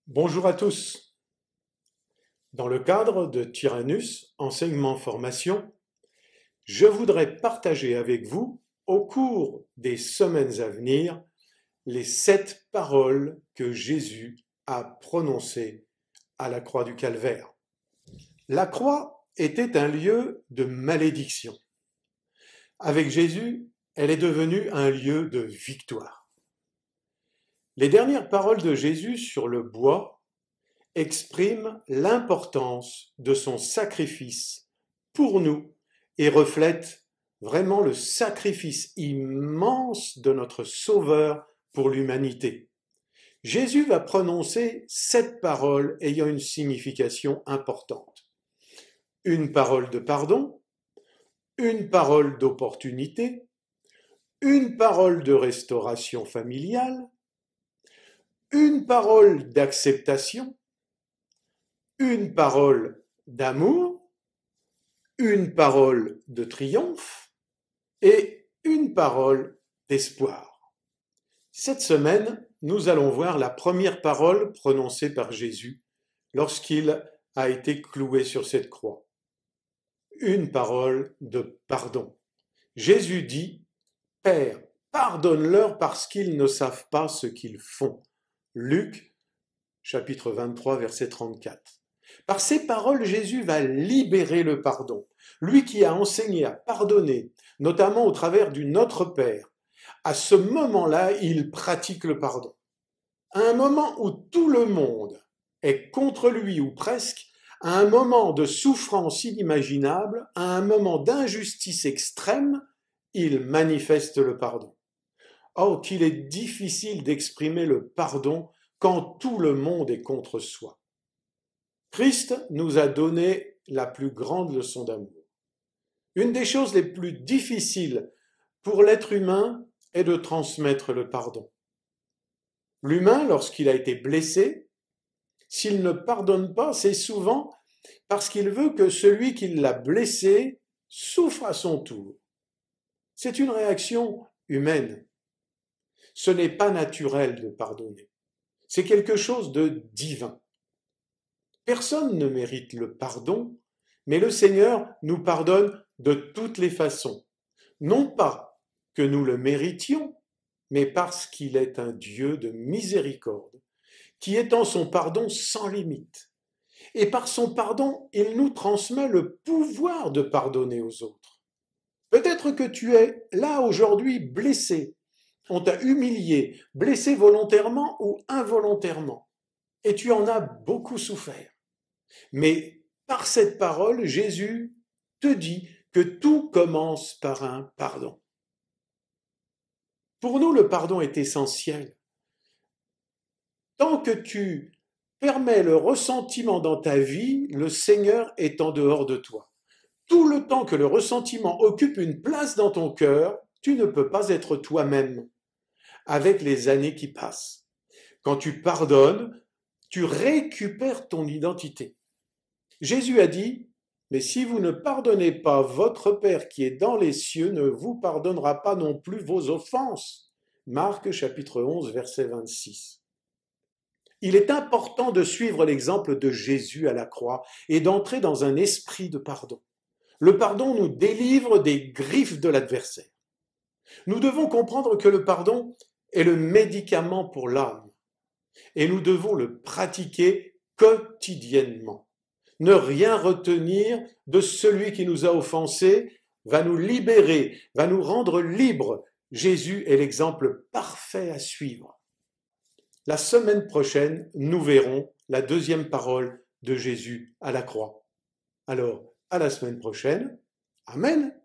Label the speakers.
Speaker 1: Bonjour à tous. Dans le cadre de Tyrannus Enseignement Formation, je voudrais partager avec vous, au cours des semaines à venir, les 7 paroles que Jésus a prononcées à la croix du Calvaire. La croix était un lieu de malédiction. Avec Jésus, elle est devenue un lieu de victoire. Les dernières paroles de Jésus sur le bois exprime l'importance de son sacrifice pour nous et reflète vraiment le sacrifice immense de notre Sauveur pour l'humanité. Jésus va prononcer 7 paroles ayant une signification importante. Une parole de pardon, une parole d'opportunité, une parole de restauration familiale, une parole d'acceptation, une parole d'amour, une parole de triomphe et une parole d'espoir. Cette semaine, nous allons voir la première parole prononcée par Jésus lorsqu'il a été cloué sur cette croix. Une parole de pardon. Jésus dit « Père, pardonne-leur parce qu'ils ne savent pas ce qu'ils font ». Luc, chapitre 23, verset 34. Par ces paroles, Jésus va libérer le pardon. Lui qui a enseigné à pardonner, notamment au travers du Notre Père, à ce moment-là, il pratique le pardon. À un moment où tout le monde est contre lui ou presque, à un moment de souffrance inimaginable, à un moment d'injustice extrême, il manifeste le pardon. Oh, qu'il est difficile d'exprimer le pardon quand tout le monde est contre soi. Christ nous a donné la plus grande leçon d'amour. Une des choses les plus difficiles pour l'être humain est de transmettre le pardon. L'humain, lorsqu'il a été blessé, s'il ne pardonne pas, c'est souvent parce qu'il veut que celui qui l'a blessé souffre à son tour. C'est une réaction humaine. Ce n'est pas naturel de pardonner. C'est quelque chose de divin. Personne ne mérite le pardon, mais le Seigneur nous pardonne de toutes les façons. Non pas que nous le méritions, mais parce qu'il est un Dieu de miséricorde, qui étend son pardon sans limite. Et par son pardon, il nous transmet le pouvoir de pardonner aux autres. Peut-être que tu es là aujourd'hui blessé, on t'a humilié, blessé volontairement ou involontairement, et tu en as beaucoup souffert. Mais par cette parole, Jésus te dit que tout commence par un pardon. Pour nous, le pardon est essentiel. Tant que tu permets le ressentiment dans ta vie, le Seigneur est en dehors de toi. Tout le temps que le ressentiment occupe une place dans ton cœur, tu ne peux pas être toi-même avec les années qui passent. Quand tu pardonnes, tu récupères ton identité. Jésus a dit, mais si vous ne pardonnez pas, votre Père qui est dans les cieux ne vous pardonnera pas non plus vos offenses. Marc chapitre 11, verset 26. Il est important de suivre l'exemple de Jésus à la croix et d'entrer dans un esprit de pardon. Le pardon nous délivre des griffes de l'adversaire. Nous devons comprendre que le pardon est le médicament pour l'âme et nous devons le pratiquer quotidiennement. Ne rien retenir de celui qui nous a offensés va nous libérer, va nous rendre libres. Jésus est l'exemple parfait à suivre. La semaine prochaine, nous verrons la deuxième parole de Jésus à la croix. Alors, à la semaine prochaine. Amen.